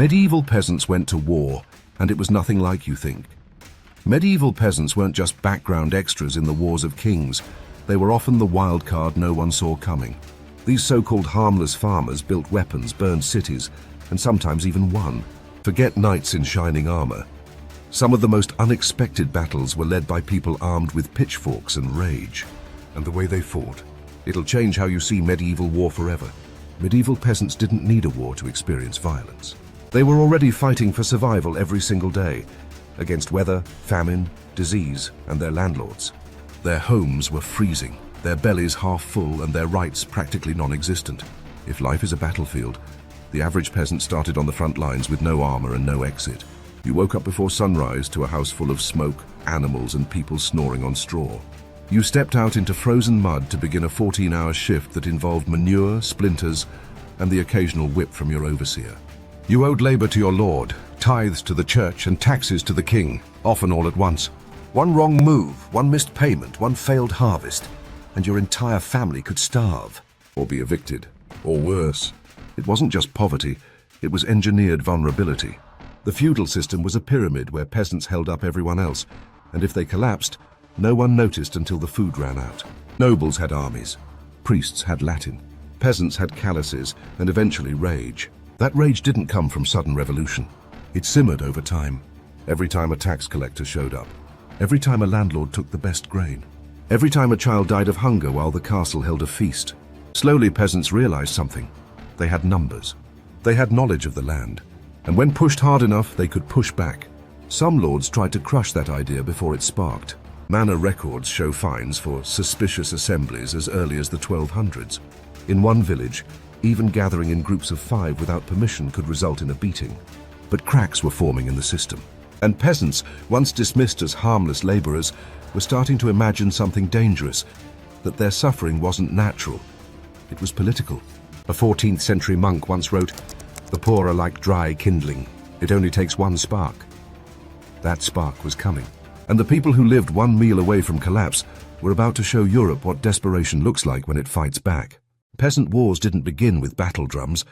Medieval peasants went to war, and it was nothing like you think. Medieval peasants weren't just background extras in the wars of kings. They were often the wild card no one saw coming. These so-called harmless farmers built weapons, burned cities, and sometimes even won. Forget knights in shining armor. Some of the most unexpected battles were led by people armed with pitchforks and rage. And the way they fought, it'll change how you see medieval war forever. Medieval peasants didn't need a war to experience violence. They were already fighting for survival every single day, against weather, famine, disease, and their landlords. Their homes were freezing, their bellies half full, and their rights practically non-existent. If life is a battlefield, the average peasant started on the front lines with no armor and no exit. You woke up before sunrise to a house full of smoke, animals, and people snoring on straw. You stepped out into frozen mud to begin a 14-hour shift that involved manure, splinters, and the occasional whip from your overseer. You owed labor to your lord, tithes to the church, and taxes to the king, often all at once. One wrong move, one missed payment, one failed harvest, and your entire family could starve. Or be evicted. Or worse. It wasn't just poverty, it was engineered vulnerability. The feudal system was a pyramid where peasants held up everyone else, and if they collapsed, no one noticed until the food ran out. Nobles had armies, priests had Latin, peasants had calluses, and eventually rage. That rage didn't come from sudden revolution. It simmered over time. Every time a tax collector showed up. Every time a landlord took the best grain. Every time a child died of hunger while the castle held a feast. Slowly, peasants realized something. They had numbers. They had knowledge of the land. And when pushed hard enough, they could push back. Some lords tried to crush that idea before it sparked. Manor records show fines for suspicious assemblies as early as the 1200s. In one village, even gathering in groups of 5 without permission could result in a beating. But cracks were forming in the system. And peasants, once dismissed as harmless laborers, were starting to imagine something dangerous, that their suffering wasn't natural. It was political. A 14th century monk once wrote, "The poor are like dry kindling. It only takes one spark." That spark was coming. And the people who lived one meal away from collapse were about to show Europe what desperation looks like when it fights back. Peasant wars didn't begin with battle drums.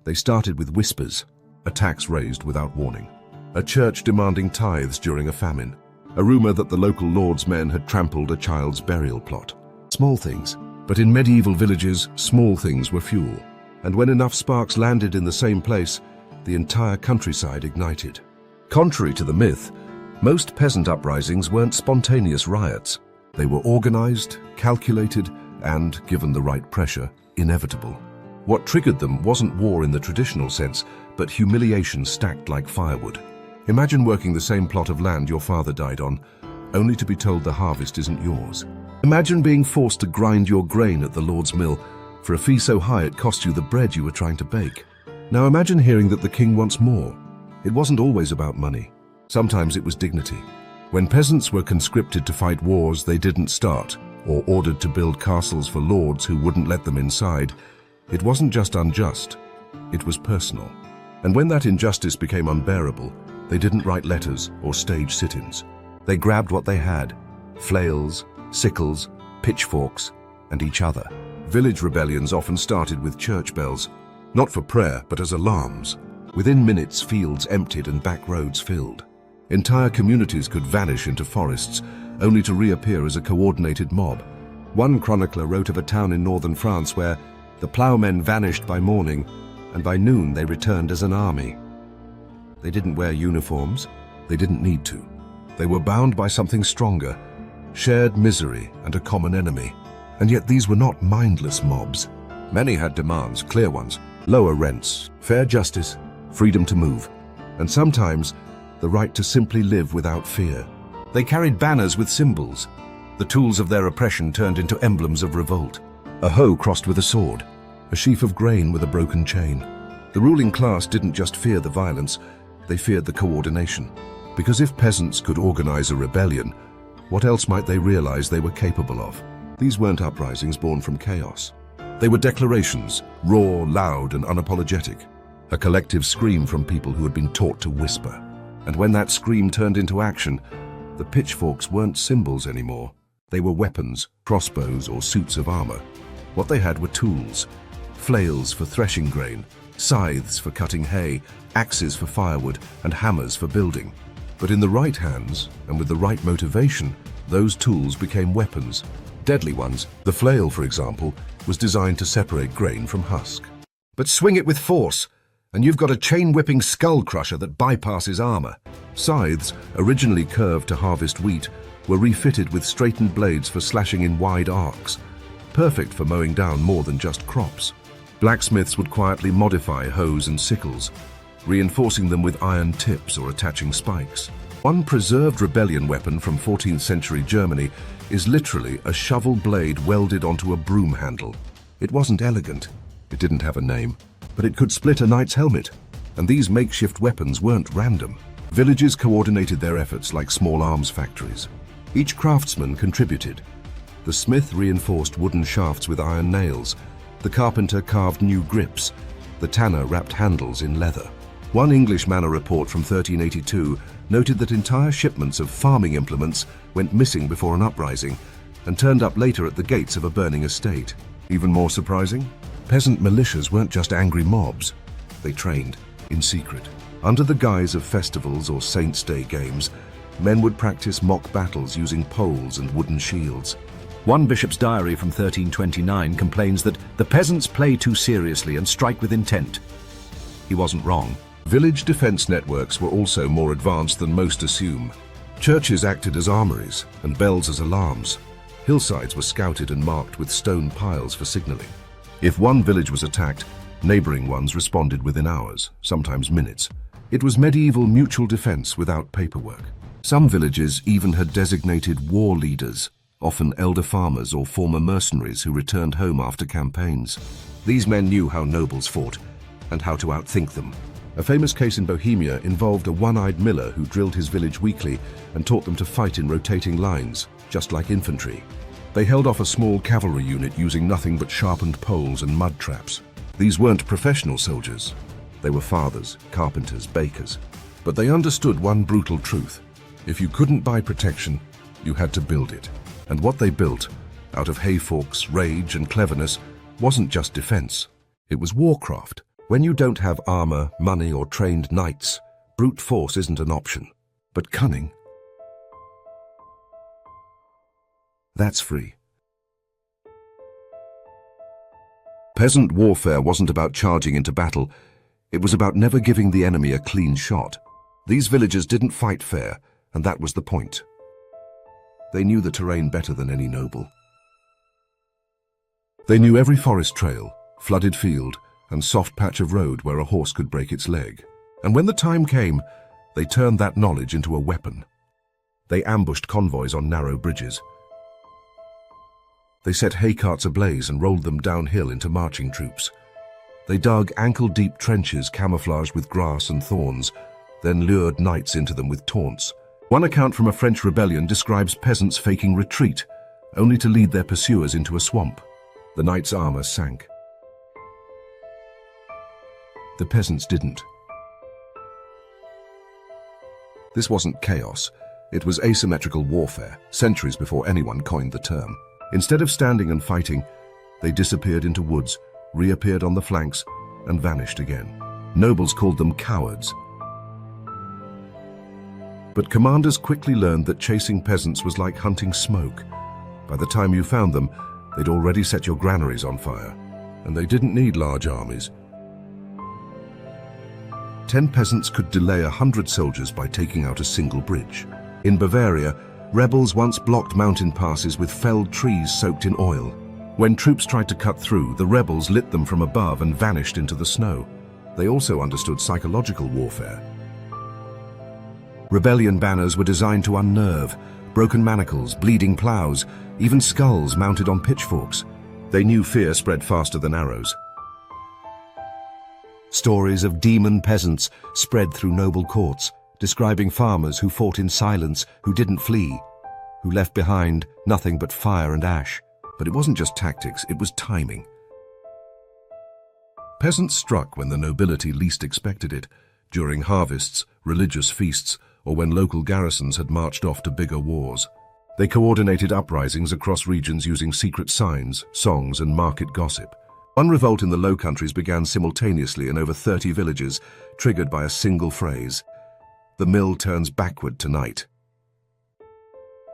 They started with whispers, a tax raised without warning, a church demanding tithes during a famine, a rumor that the local lord's men had trampled a child's burial plot. Small things. But in medieval villages, small things were fuel. And when enough sparks landed in the same place, the entire countryside ignited. Contrary to the myth, most peasant uprisings weren't spontaneous riots. They were organized, calculated, and, given the right pressure, inevitable. What triggered them wasn't war in the traditional sense, but humiliation stacked like firewood. Imagine working the same plot of land your father died on, only to be told the harvest isn't yours. Imagine being forced to grind your grain at the Lord's mill for a fee so high it cost you the bread you were trying to bake. Now imagine hearing that the king wants more. It wasn't always about money. Sometimes it was dignity. When peasants were conscripted to fight wars they didn't start, or ordered to build castles for lords who wouldn't let them inside, it wasn't just unjust, it was personal. And when that injustice became unbearable, they didn't write letters or stage sit-ins. They grabbed what they had, flails, sickles, pitchforks, and each other. Village rebellions often started with church bells, not for prayer, but as alarms. Within minutes, fields emptied and back roads filled. Entire communities could vanish into forests, only to reappear as a coordinated mob. One chronicler wrote of a town in northern France where the ploughmen vanished by morning, and by noon they returned as an army. They didn't wear uniforms. They didn't need to. They were bound by something stronger, shared misery and a common enemy. And yet these were not mindless mobs. Many had demands, clear ones, lower rents, fair justice, freedom to move, and sometimes the right to simply live without fear. They carried banners with symbols, the tools of their oppression turned into emblems of revolt. A hoe crossed with a sword, a sheaf of grain with a broken chain. The ruling class didn't just fear the violence, they feared the coordination. Because if peasants could organize a rebellion, what else might they realize they were capable of? These weren't uprisings born from chaos. They were declarations, raw, loud, and unapologetic. A collective scream from people who had been taught to whisper. And when that scream turned into action, the pitchforks weren't symbols anymore. They were weapons, crossbows, or suits of armor. What they had were tools, flails for threshing grain, scythes for cutting hay, axes for firewood, and hammers for building. But in the right hands, and with the right motivation, those tools became weapons. Deadly ones. The flail, for example, was designed to separate grain from husk. But swing it with force, and you've got a chain-whipping skull crusher that bypasses armor. Scythes, originally curved to harvest wheat, were refitted with straightened blades for slashing in wide arcs, perfect for mowing down more than just crops. Blacksmiths would quietly modify hoes and sickles, reinforcing them with iron tips or attaching spikes. One preserved rebellion weapon from 14th century Germany is literally a shovel blade welded onto a broom handle. It wasn't elegant, it didn't have a name, but it could split a knight's helmet. And these makeshift weapons weren't random. Villages coordinated their efforts like small arms factories. Each craftsman contributed. The smith reinforced wooden shafts with iron nails. The carpenter carved new grips. The tanner wrapped handles in leather. One English manor report from 1382 noted that entire shipments of farming implements went missing before an uprising and turned up later at the gates of a burning estate. Even more surprising, peasant militias weren't just angry mobs. They trained in secret. Under the guise of festivals or Saints' Day games, men would practice mock battles using poles and wooden shields. One bishop's diary from 1329 complains that the peasants play too seriously and strike with intent. He wasn't wrong. Village defense networks were also more advanced than most assume. Churches acted as armories and bells as alarms. Hillsides were scouted and marked with stone piles for signaling. If one village was attacked, neighboring ones responded within hours, sometimes minutes. It was medieval mutual defense without paperwork. Some villages even had designated war leaders, often elder farmers or former mercenaries who returned home after campaigns. These men knew how nobles fought and how to outthink them. A famous case in Bohemia involved a one-eyed miller who drilled his village weekly and taught them to fight in rotating lines, just like infantry. They held off a small cavalry unit using nothing but sharpened poles and mud traps. These weren't professional soldiers. They were fathers, carpenters, bakers. But they understood one brutal truth. If you couldn't buy protection, you had to build it. And what they built, out of hay forks, rage, and cleverness, wasn't just defense. It was warcraft. When you don't have armor, money, or trained knights, brute force isn't an option. But cunning, that's free. Peasant warfare wasn't about charging into battle. It was about never giving the enemy a clean shot. These villagers didn't fight fair, and that was the point. They knew the terrain better than any noble. They knew every forest trail, flooded field, and soft patch of road where a horse could break its leg. And when the time came, they turned that knowledge into a weapon. They ambushed convoys on narrow bridges. They set hay carts ablaze and rolled them downhill into marching troops. They dug ankle-deep trenches camouflaged with grass and thorns, then lured knights into them with taunts. One account from a French rebellion describes peasants faking retreat, only to lead their pursuers into a swamp. The knights' armor sank. The peasants didn't. This wasn't chaos. It was asymmetrical warfare, centuries before anyone coined the term. Instead of standing and fighting, they disappeared into woods, reappeared on the flanks, and vanished again. Nobles called them cowards. But commanders quickly learned that chasing peasants was like hunting smoke. By the time you found them, they'd already set your granaries on fire, and they didn't need large armies. 10 peasants could delay 100 soldiers by taking out a single bridge. In Bavaria, rebels once blocked mountain passes with felled trees soaked in oil. When troops tried to cut through, the rebels lit them from above and vanished into the snow. They also understood psychological warfare. Rebellion banners were designed to unnerve, broken manacles, bleeding plows, even skulls mounted on pitchforks. They knew fear spread faster than arrows. Stories of demon peasants spread through noble courts, describing farmers who fought in silence, who didn't flee, who left behind nothing but fire and ash. But it wasn't just tactics, it was timing. Peasants struck when the nobility least expected it, during harvests, religious feasts, or when local garrisons had marched off to bigger wars. They coordinated uprisings across regions using secret signs, songs, and market gossip. One revolt in the Low Countries began simultaneously in over 30 villages, triggered by a single phrase: "The mill turns backward tonight."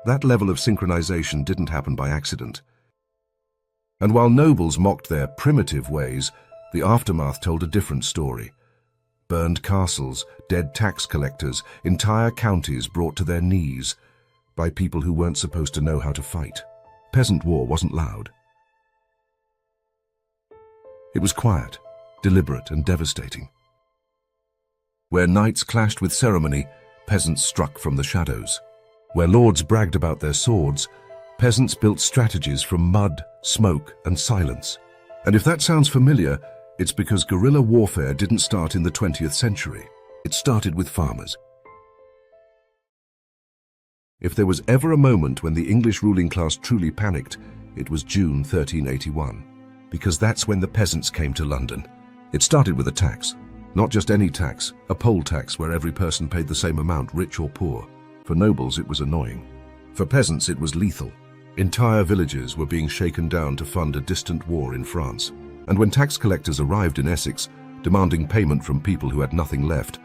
That level of synchronization didn't happen by accident. And while nobles mocked their primitive ways, the aftermath told a different story. Burned castles, dead tax collectors, entire counties brought to their knees by people who weren't supposed to know how to fight. Peasant war wasn't loud. It was quiet, deliberate, and devastating. Where knights clashed with ceremony, peasants struck from the shadows. Where lords bragged about their swords, peasants built strategies from mud, smoke, and silence. And if that sounds familiar, it's because guerrilla warfare didn't start in the 20th century. It started with farmers. If there was ever a moment when the English ruling class truly panicked, it was June 1381, because that's when the peasants came to London. It started with a tax. Not just any tax, a poll tax where every person paid the same amount, rich or poor. For nobles, it was annoying. For peasants, it was lethal. Entire villages were being shaken down to fund a distant war in France. And when tax collectors arrived in Essex, demanding payment from people who had nothing left,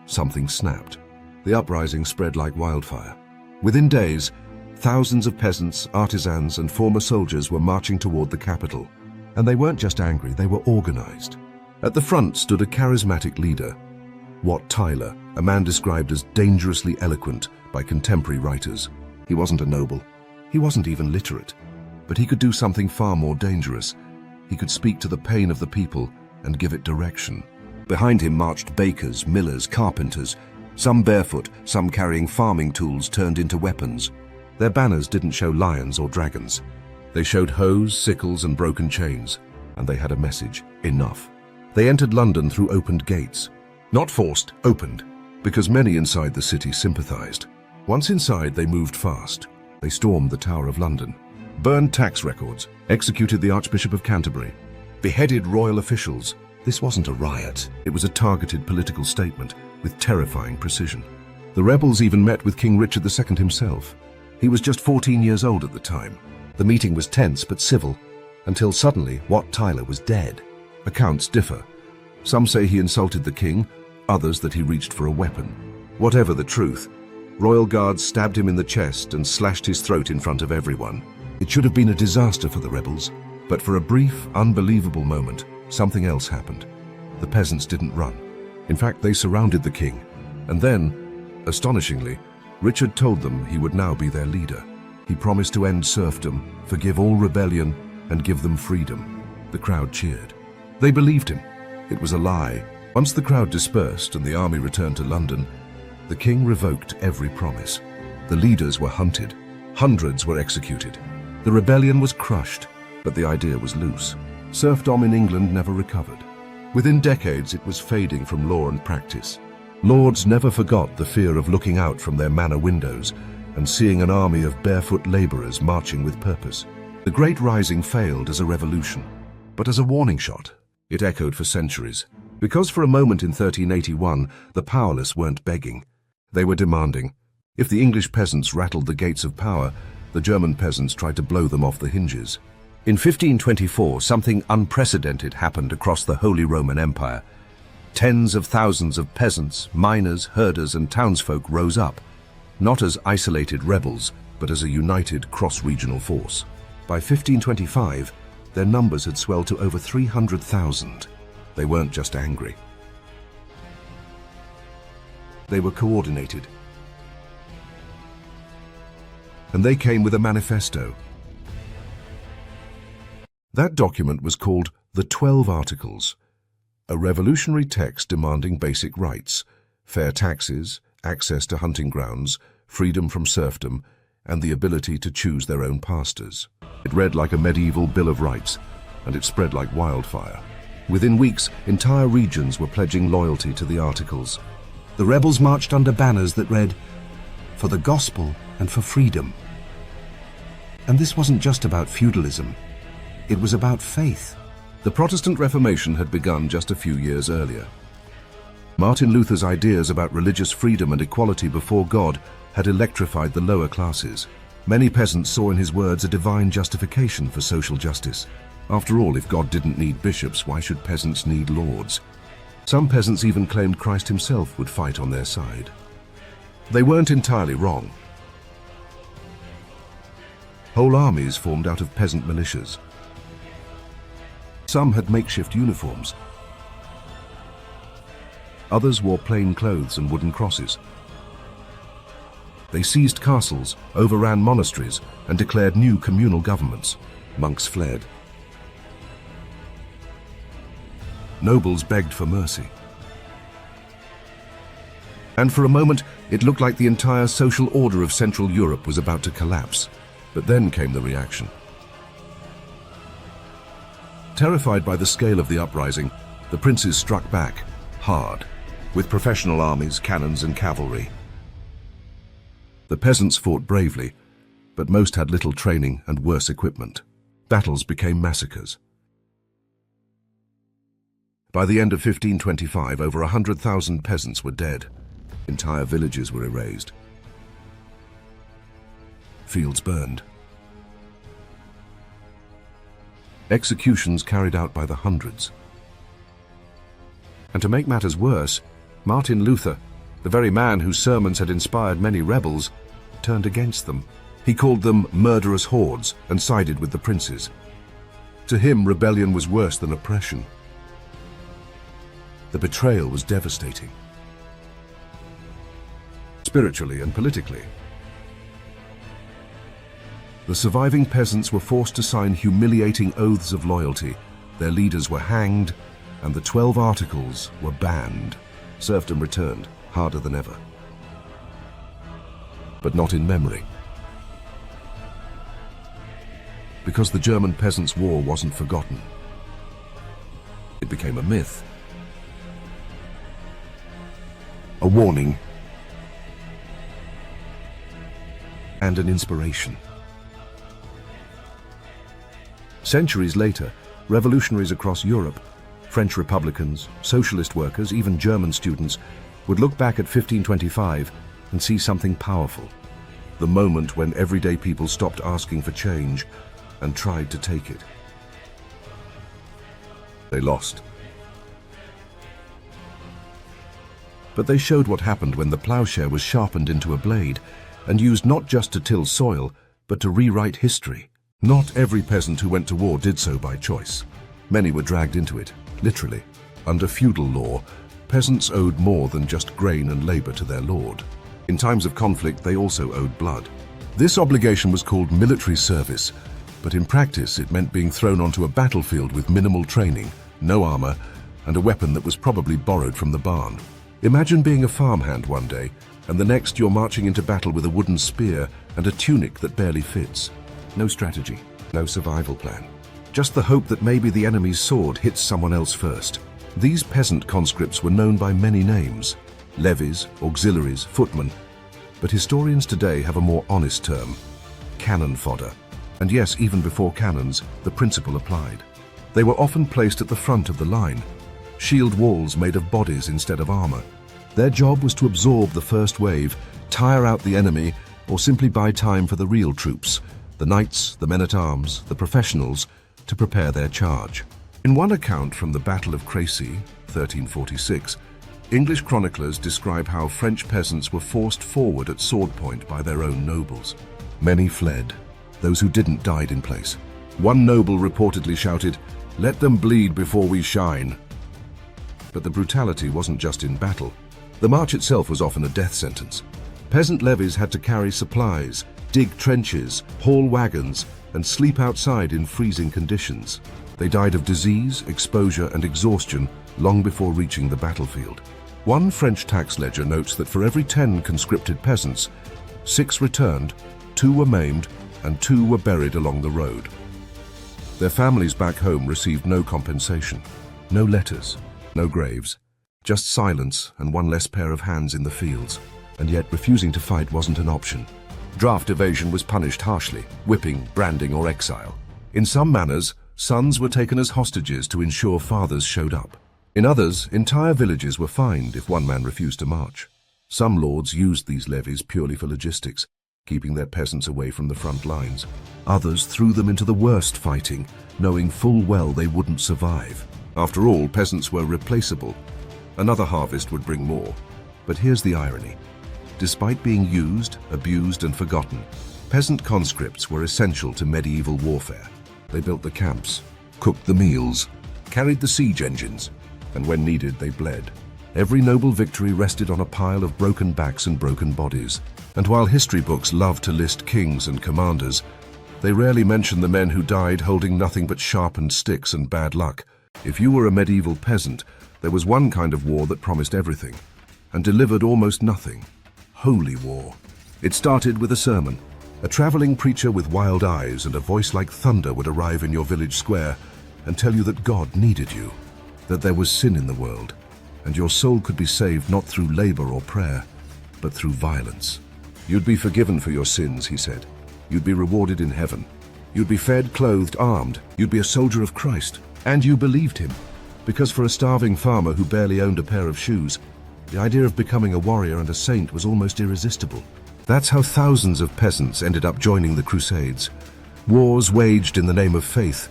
something snapped. The uprising spread like wildfire. Within days, thousands of peasants, artisans, and former soldiers were marching toward the capital. And they weren't just angry, they were organized. At the front stood a charismatic leader, Wat Tyler, a man described as dangerously eloquent by contemporary writers. He wasn't a noble. He wasn't even literate. But he could do something far more dangerous. He could speak to the pain of the people and give it direction. Behind him marched bakers, millers, carpenters, some barefoot, some carrying farming tools turned into weapons. Their banners didn't show lions or dragons. They showed hoes, sickles, and broken chains. And they had a message: enough. They entered London through opened gates. Not forced, opened, because many inside the city sympathized. Once inside, they moved fast. They stormed the Tower of London, burned tax records, executed the Archbishop of Canterbury, beheaded royal officials. This wasn't a riot. It was a targeted political statement with terrifying precision. The rebels even met with King Richard II himself. He was just 14 years old at the time. The meeting was tense but civil, until suddenly Wat Tyler was dead. Accounts differ. Some say he insulted the king, others that he reached for a weapon. Whatever the truth, royal guards stabbed him in the chest and slashed his throat in front of everyone. It should have been a disaster for the rebels, but for a brief, unbelievable moment, something else happened. The peasants didn't run. In fact, they surrounded the king. And then, astonishingly, Richard told them he would now be their leader. He promised to end serfdom, forgive all rebellion, and give them freedom. The crowd cheered. They believed him. It was a lie. Once the crowd dispersed and the army returned to London, the king revoked every promise. The leaders were hunted. Hundreds were executed. The rebellion was crushed, but the idea was loose. Serfdom in England never recovered. Within decades, it was fading from law and practice. Lords never forgot the fear of looking out from their manor windows and seeing an army of barefoot laborers marching with purpose. The Great Rising failed as a revolution, but as a warning shot. It echoed for centuries. Because for a moment in 1381, the powerless weren't begging. They were demanding. If the English peasants rattled the gates of power, the German peasants tried to blow them off the hinges. In 1524, something unprecedented happened across the Holy Roman Empire. Tens of thousands of peasants, miners, herders, and townsfolk rose up, not as isolated rebels, but as a united cross-regional force. By 1525, their numbers had swelled to over 300,000. They weren't just angry. They were coordinated. And they came with a manifesto. That document was called the 12 Articles, a revolutionary text demanding basic rights, fair taxes, access to hunting grounds, freedom from serfdom, and the ability to choose their own pastors. It read like a medieval Bill of Rights, and it spread like wildfire. Within weeks, entire regions were pledging loyalty to the Articles. The rebels marched under banners that read, "For the gospel and for freedom." And this wasn't just about feudalism. It was about faith. The Protestant Reformation had begun just a few years earlier. Martin Luther's ideas about religious freedom and equality before God had electrified the lower classes. Many peasants saw in his words a divine justification for social justice. After all, if God didn't need bishops, why should peasants need lords? Some peasants even claimed Christ himself would fight on their side. They weren't entirely wrong. Whole armies formed out of peasant militias. Some had makeshift uniforms. Others wore plain clothes and wooden crosses. They seized castles, overran monasteries, and declared new communal governments. Monks fled. Nobles begged for mercy. And for a moment, it looked like the entire social order of Central Europe was about to collapse. But then came the reaction. Terrified by the scale of the uprising, the princes struck back, hard, with professional armies, cannons, and cavalry. The peasants fought bravely, but most had little training and worse equipment. Battles became massacres. By the end of 1525, over 100,000 peasants were dead. Entire villages were erased. Fields burned. Executions carried out by the hundreds. And to make matters worse, Martin Luther, the very man whose sermons had inspired many rebels, turned against them. He called them murderous hordes and sided with the princes. To him, rebellion was worse than oppression. The betrayal was devastating, spiritually and politically. The surviving peasants were forced to sign humiliating oaths of loyalty. Their leaders were hanged, and the 12 articles were banned. Serfdom returned, harder than ever. But not in memory. Because the German Peasants' War wasn't forgotten. It became a myth. A warning. And an inspiration. Centuries later, revolutionaries across Europe, French Republicans, socialist workers, even German students, would look back at 1525 and see something powerful. The moment when everyday people stopped asking for change and tried to take it. They lost. But they showed what happened when the plowshare was sharpened into a blade and used not just to till soil, but to rewrite history. Not every peasant who went to war did so by choice. Many were dragged into it, literally. Under feudal law, peasants owed more than just grain and labor to their lord. In times of conflict, they also owed blood. This obligation was called military service, but in practice it meant being thrown onto a battlefield with minimal training, no armor, and a weapon that was probably borrowed from the barn. Imagine being a farmhand one day, and the next you're marching into battle with a wooden spear and a tunic that barely fits. No strategy, no survival plan. Just the hope that maybe the enemy's sword hits someone else first. These peasant conscripts were known by many names: levies, auxiliaries, footmen. But historians today have a more honest term: cannon fodder. And yes, even before cannons, the principle applied. They were often placed at the front of the line, shield walls made of bodies instead of armor. Their job was to absorb the first wave, tire out the enemy, or simply buy time for the real troops, the knights, the men-at-arms, the professionals, to prepare their charge. In one account from the Battle of Crécy, 1346, English chroniclers describe how French peasants were forced forward at sword point by their own nobles. Many fled. Those who didn't died in place. One noble reportedly shouted, "Let them bleed before we shine." But the brutality wasn't just in battle. The march itself was often a death sentence. Peasant levies had to carry supplies, dig trenches, haul wagons, and sleep outside in freezing conditions. They died of disease, exposure, and exhaustion long before reaching the battlefield. One French tax ledger notes that for every 10 conscripted peasants, 6 returned, 2 were maimed, and 2 were buried along the road. Their families back home received no compensation, no letters, no graves, just silence and one less pair of hands in the fields. And yet refusing to fight wasn't an option. Draft evasion was punished harshly: whipping, branding, or exile. In some manors, sons were taken as hostages to ensure fathers showed up. In others, entire villages were fined if one man refused to march. Some lords used these levies purely for logistics, keeping their peasants away from the front lines. Others threw them into the worst fighting, knowing full well they wouldn't survive. After all, peasants were replaceable. Another harvest would bring more. But here's the irony. Despite being used, abused, and forgotten, peasant conscripts were essential to medieval warfare. They built the camps, cooked the meals, carried the siege engines, and when needed, they bled. Every noble victory rested on a pile of broken backs and broken bodies. And while history books love to list kings and commanders, they rarely mention the men who died holding nothing but sharpened sticks and bad luck. If you were a medieval peasant, there was one kind of war that promised everything and delivered almost nothing. Holy war. It started with a sermon. A traveling preacher with wild eyes and a voice like thunder would arrive in your village square and tell you that God needed you, that there was sin in the world, and your soul could be saved not through labor or prayer, but through violence. You'd be forgiven for your sins, he said. You'd be rewarded in heaven. You'd be fed, clothed, armed. You'd be a soldier of Christ. And you believed him. Because for a starving farmer who barely owned a pair of shoes, the idea of becoming a warrior and a saint was almost irresistible. That's how thousands of peasants ended up joining the Crusades. Wars waged in the name of faith,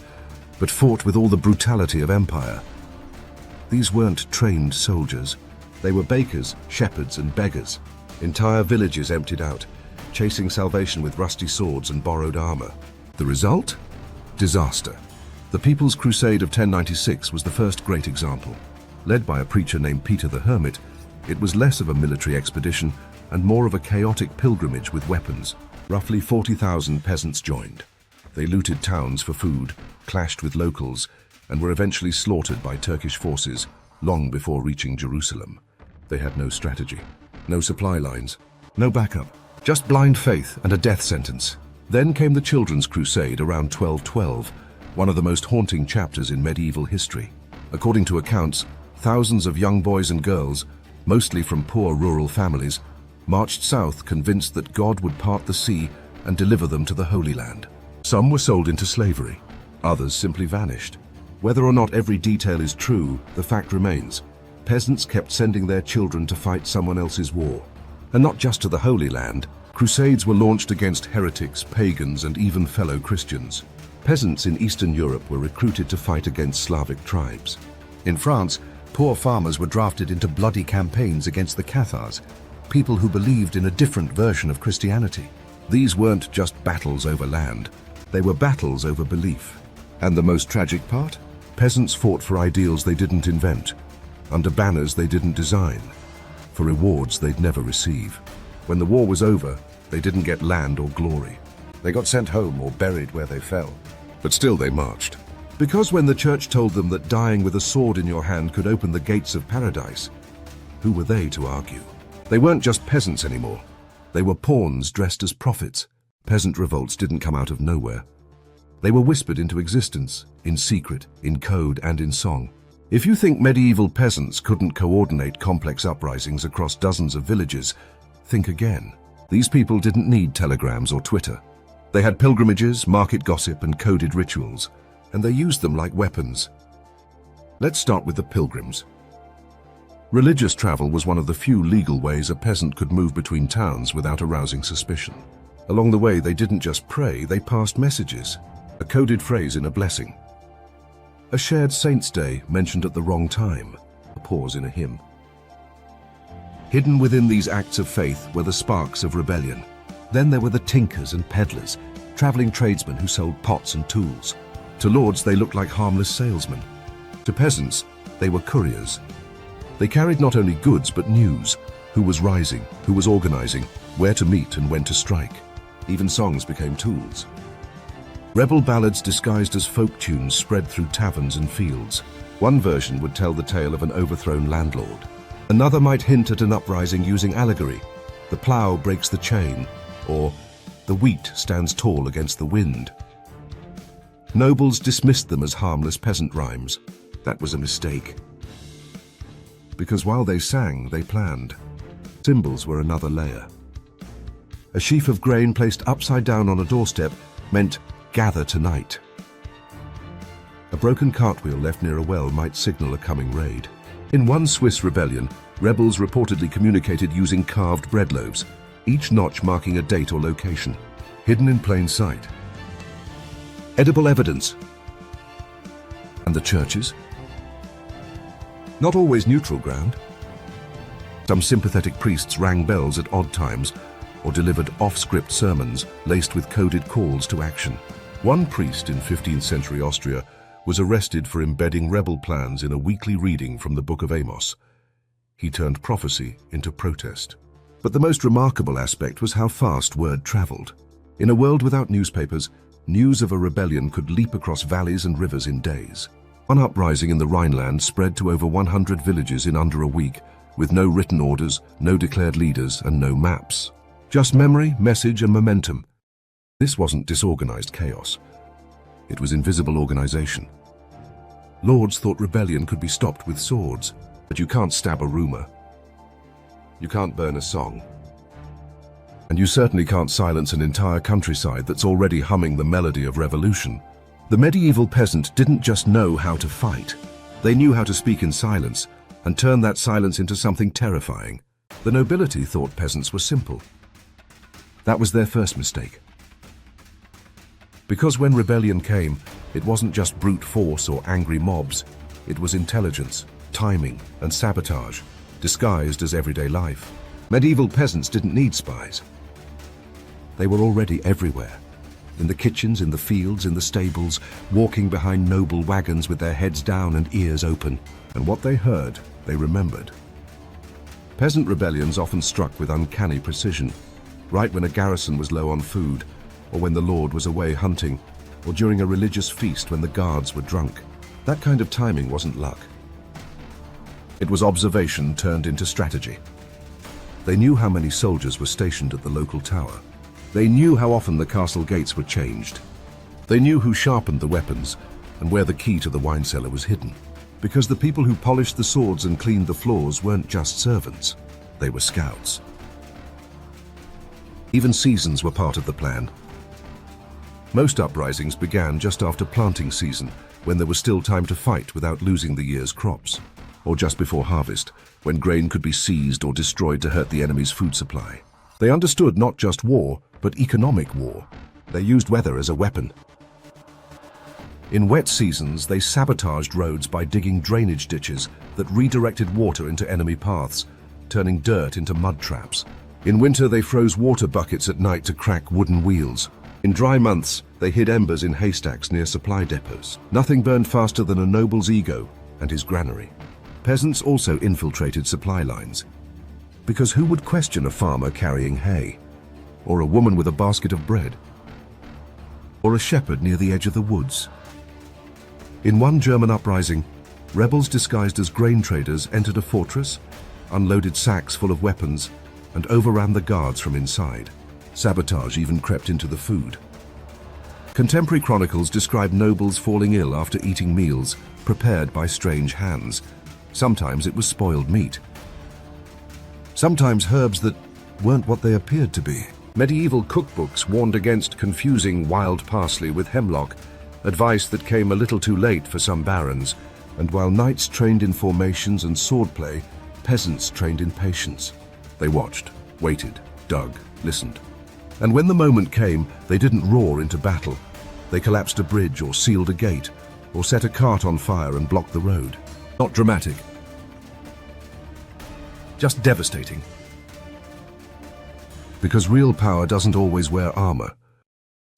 but fought with all the brutality of empire. These weren't trained soldiers. They were bakers, shepherds, and beggars. Entire villages emptied out, chasing salvation with rusty swords and borrowed armor. The result? Disaster. The People's Crusade of 1096 was the first great example. Led by a preacher named Peter the Hermit, it was less of a military expedition and more of a chaotic pilgrimage with weapons. Roughly 40,000 peasants joined. They looted towns for food, clashed with locals, and were eventually slaughtered by Turkish forces long before reaching Jerusalem. They had no strategy, no supply lines, no backup, just blind faith and a death sentence. Then came the Children's Crusade around 1212, one of the most haunting chapters in medieval history. According to accounts, thousands of young boys and girls, mostly from poor rural families, marched south convinced that God would part the sea and deliver them to the Holy Land. Some were sold into slavery, others simply vanished. Whether or not every detail is true, the fact remains. Peasants kept sending their children to fight someone else's war. And not just to the Holy Land, crusades were launched against heretics, pagans, and even fellow Christians. Peasants in Eastern Europe were recruited to fight against Slavic tribes. In France, poor farmers were drafted into bloody campaigns against the Cathars, people who believed in a different version of Christianity. These weren't just battles over land, they were battles over belief. And the most tragic part? Peasants fought for ideals they didn't invent, under banners they didn't design, for rewards they'd never receive. When the war was over, they didn't get land or glory. They got sent home or buried where they fell. But still they marched. Because when the church told them that dying with a sword in your hand could open the gates of paradise, who were they to argue? They weren't just peasants anymore. They were pawns dressed as prophets. Peasant revolts didn't come out of nowhere. They were whispered into existence, in secret, in code, and in song. If you think medieval peasants couldn't coordinate complex uprisings across dozens of villages, think again. These people didn't need telegrams or Twitter. They had pilgrimages, market gossip, and coded rituals, and they used them like weapons. Let's start with the pilgrims. Religious travel was one of the few legal ways a peasant could move between towns without arousing suspicion. Along the way, they didn't just pray, they passed messages, a coded phrase in a blessing, a shared saint's day mentioned at the wrong time, a pause in a hymn. Hidden within these acts of faith were the sparks of rebellion. Then there were the tinkers and peddlers, traveling tradesmen who sold pots and tools. To lords, they looked like harmless salesmen. To peasants, they were couriers. They carried not only goods but news, who was rising, who was organizing, where to meet and when to strike. Even songs became tools. Rebel ballads disguised as folk tunes spread through taverns and fields. One version would tell the tale of an overthrown landlord. Another might hint at an uprising using allegory. The plough breaks the chain, or the wheat stands tall against the wind. Nobles dismissed them as harmless peasant rhymes. That was a mistake. Because while they sang, they planned. Symbols were another layer. A sheaf of grain placed upside down on a doorstep meant, "Gather tonight." A broken cartwheel left near a well might signal a coming raid. In one Swiss rebellion, rebels reportedly communicated using carved bread loaves. each notch marking a date or location, hidden in plain sight. Edible evidence. And the churches? Not always neutral ground. Some sympathetic priests rang bells at odd times or delivered off-script sermons laced with coded calls to action. One priest in 15th century Austria was arrested for embedding rebel plans in a weekly reading from the Book of Amos. He turned prophecy into protest. But the most remarkable aspect was how fast word traveled. In a world without newspapers, news of a rebellion could leap across valleys and rivers in days. One uprising in the Rhineland spread to over 100 villages in under a week, with no written orders, no declared leaders, and no maps. Just memory, message, and momentum. This wasn't disorganized chaos. It was invisible organization. Lords thought rebellion could be stopped with swords, but you can't stab a rumor. You can't burn a song. And you certainly can't silence an entire countryside that's already humming the melody of revolution. The medieval peasant didn't just know how to fight. They knew how to speak in silence and turn that silence into something terrifying. The nobility thought peasants were simple. That was their first mistake. Because when rebellion came, it wasn't just brute force or angry mobs. It was intelligence, timing, and sabotage, disguised as everyday life. Medieval peasants didn't need spies. They were already everywhere. In the kitchens, in the fields, in the stables, walking behind noble wagons with their heads down and ears open. And what they heard, they remembered. Peasant rebellions often struck with uncanny precision, right when a garrison was low on food, or when the lord was away hunting, or during a religious feast when the guards were drunk. That kind of timing wasn't luck. It was observation turned into strategy. They knew how many soldiers were stationed at the local tower. They knew how often the castle gates were changed. They knew who sharpened the weapons and where the key to the wine cellar was hidden. Because the people who polished the swords and cleaned the floors weren't just servants, they were scouts. Even seasons were part of the plan. Most uprisings began just after planting season, when there was still time to fight without losing the year's crops, or just before harvest, when grain could be seized or destroyed to hurt the enemy's food supply. They understood not just war, but economic war. They used weather as a weapon. In wet seasons, they sabotaged roads by digging drainage ditches that redirected water into enemy paths, turning dirt into mud traps. In winter, they froze water buckets at night to crack wooden wheels. In dry months, they hid embers in haystacks near supply depots. Nothing burned faster than a noble's ego and his granary. Peasants also infiltrated supply lines. Because who would question a farmer carrying hay? Or a woman with a basket of bread? Or a shepherd near the edge of the woods? In one German uprising, rebels disguised as grain traders entered a fortress, unloaded sacks full of weapons, and overran the guards from inside. Sabotage even crept into the food. Contemporary chronicles describe nobles falling ill after eating meals prepared by strange hands. Sometimes it was spoiled meat. Sometimes herbs that weren't what they appeared to be. Medieval cookbooks warned against confusing wild parsley with hemlock, advice that came a little too late for some barons. And while knights trained in formations and swordplay, peasants trained in patience. They watched, waited, dug, listened. And when the moment came, they didn't roar into battle. They collapsed a bridge or sealed a gate, or set a cart on fire and blocked the road. Not dramatic, just devastating. Because real power doesn't always wear armor.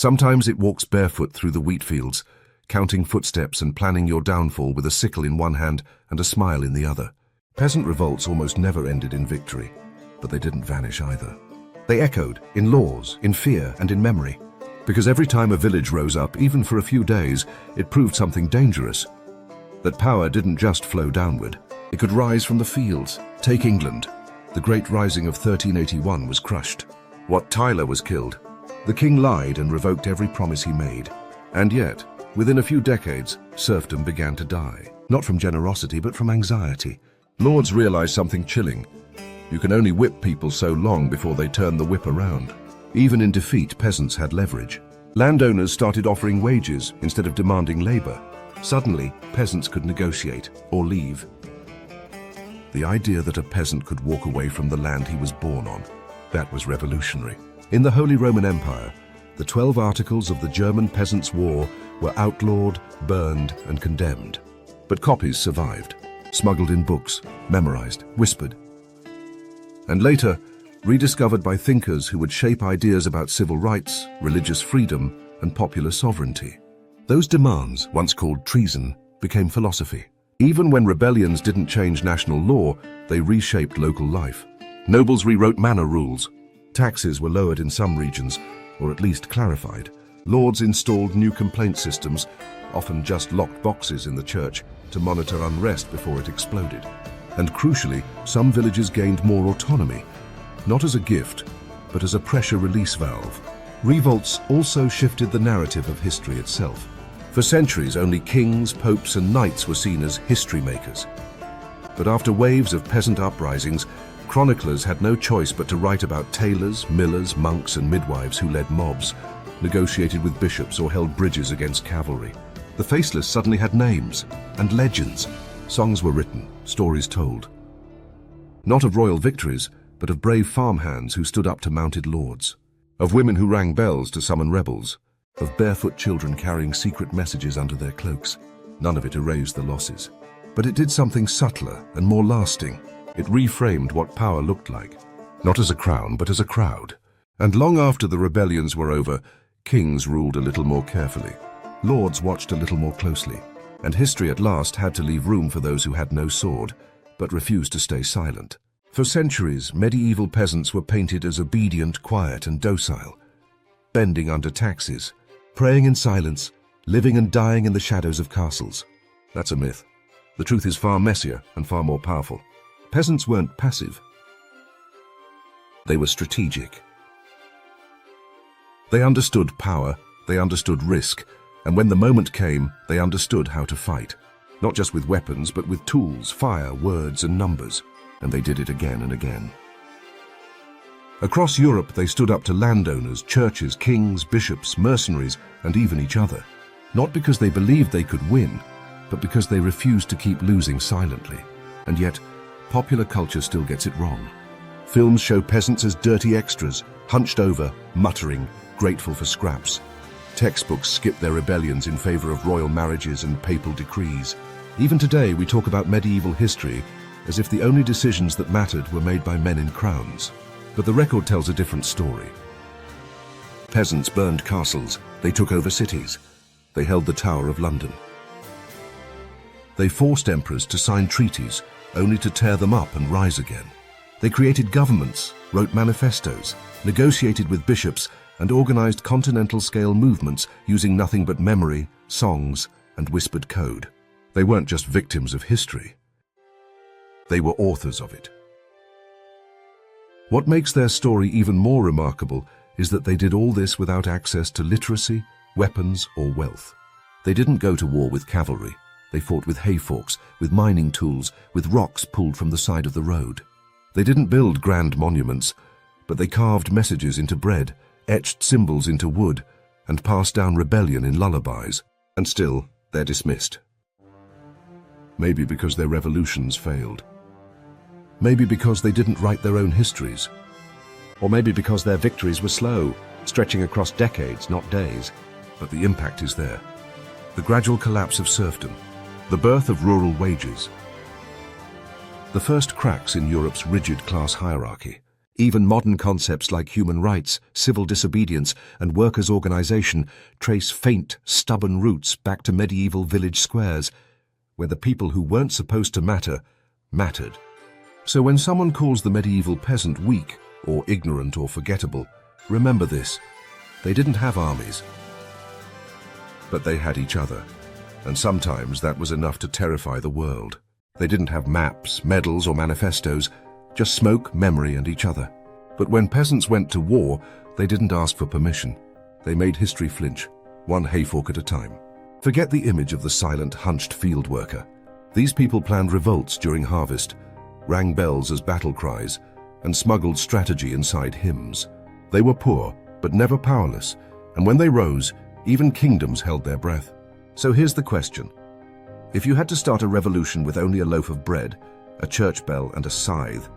Sometimes it walks barefoot through the wheat fields, counting footsteps and planning your downfall with a sickle in one hand and a smile in the other. Peasant revolts almost never ended in victory, but they didn't vanish either. They echoed in laws, in fear, and in memory. Because every time a village rose up, even for a few days, it proved something dangerous. That power didn't just flow downward. It could rise from the fields. Take England. The Great Rising of 1381 was crushed. Wat Tyler was killed. The king lied and revoked every promise he made. And yet, within a few decades, serfdom began to die. Not from generosity, but from anxiety. Lords realized something chilling. You can only whip people so long before they turn the whip around. Even in defeat, peasants had leverage. Landowners started offering wages instead of demanding labor. Suddenly, peasants could negotiate or leave. The idea that a peasant could walk away from the land he was born on, That was revolutionary. In the Holy Roman Empire, the 12 articles of the German Peasants' War were outlawed, burned, and condemned. But copies survived, smuggled in books, memorized, whispered, and later rediscovered by thinkers who would shape ideas about civil rights, religious freedom, and popular sovereignty. Those demands, once called treason, became philosophy. Even when rebellions didn't change national law, they reshaped local life. Nobles rewrote manor rules. Taxes were lowered in some regions, or at least clarified. Lords installed new complaint systems, often just locked boxes in the church, to monitor unrest before it exploded. And crucially, some villages gained more autonomy, not as a gift, but as a pressure release valve. Revolts also shifted the narrative of history itself. For centuries, only kings, popes, and knights were seen as history makers. But after waves of peasant uprisings, chroniclers had no choice but to write about tailors, millers, monks, and midwives who led mobs, negotiated with bishops, or held bridges against cavalry. The faceless suddenly had names and legends. Songs were written, stories told. Not of royal victories, but of brave farmhands who stood up to mounted lords. Of women who rang bells to summon rebels. Of barefoot children carrying secret messages under their cloaks. None of it erased the losses. But it did something subtler and more lasting. It reframed what power looked like. Not as a crown, but as a crowd. And long after the rebellions were over, kings ruled a little more carefully. Lords watched a little more closely. And history at last had to leave room for those who had no sword, but refused to stay silent. For centuries, medieval peasants were painted as obedient, quiet, and docile, bending under taxes, praying in silence, living and dying in the shadows of castles. That's a myth. The truth is far messier and far more powerful. Peasants weren't passive. They were strategic. They understood power, they understood risk, and when the moment came, they understood how to fight. Not just with weapons, but with tools, fire, words, and numbers. And they did it again and again. Across Europe, they stood up to landowners, churches, kings, bishops, mercenaries, and even each other. Not because they believed they could win, but because they refused to keep losing silently. And yet, popular culture still gets it wrong. Films show peasants as dirty extras, hunched over, muttering, grateful for scraps. Textbooks skip their rebellions in favor of royal marriages and papal decrees. Even today, we talk about medieval history as if the only decisions that mattered were made by men in crowns. But the record tells a different story. Peasants burned castles, they took over cities, they held the Tower of London. They forced emperors to sign treaties, only to tear them up and rise again. They created governments, wrote manifestos, negotiated with bishops, and organized continental-scale movements using nothing but memory, songs, and whispered code. They weren't just victims of history. They were authors of it. What makes their story even more remarkable is that they did all this without access to literacy, weapons, or wealth. They didn't go to war with cavalry. They fought with hayforks, with mining tools, with rocks pulled from the side of the road. They didn't build grand monuments, but they carved messages into bread, etched symbols into wood, and passed down rebellion in lullabies. And still, they're dismissed. Maybe because their revolutions failed. Maybe because they didn't write their own histories. Or maybe because their victories were slow, stretching across decades, not days. But the impact is there. The gradual collapse of serfdom, the birth of rural wages, the first cracks in Europe's rigid class hierarchy. Even modern concepts like human rights, civil disobedience, and workers' organization trace faint, stubborn roots back to medieval village squares, where the people who weren't supposed to matter, mattered. So when someone calls the medieval peasant weak, or ignorant, or forgettable, remember this: they didn't have armies, but they had each other. And sometimes that was enough to terrify the world. They didn't have maps, medals, or manifestos, just smoke, memory, and each other. But when peasants went to war, they didn't ask for permission. They made history flinch, one hayfork at a time. Forget the image of the silent, hunched field worker. These people planned revolts during harvest, rang bells as battle cries, and smuggled strategy inside hymns. They were poor, but never powerless, and when they rose, even kingdoms held their breath. So here's the question. If you had to start a revolution with only a loaf of bread, a church bell, and a scythe,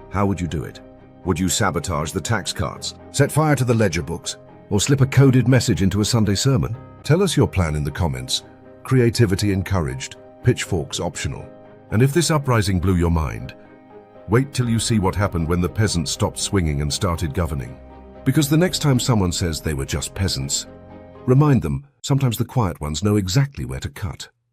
how would you do it? Would you sabotage the tax carts? Set fire to the ledger books? Or slip a coded message into a Sunday sermon? Tell us your plan in the comments. Creativity encouraged, pitchforks optional. And if this uprising blew your mind, wait till you see what happened when the peasants stopped swinging and started governing. Because the next time someone says they were just peasants, remind them, sometimes the quiet ones know exactly where to cut.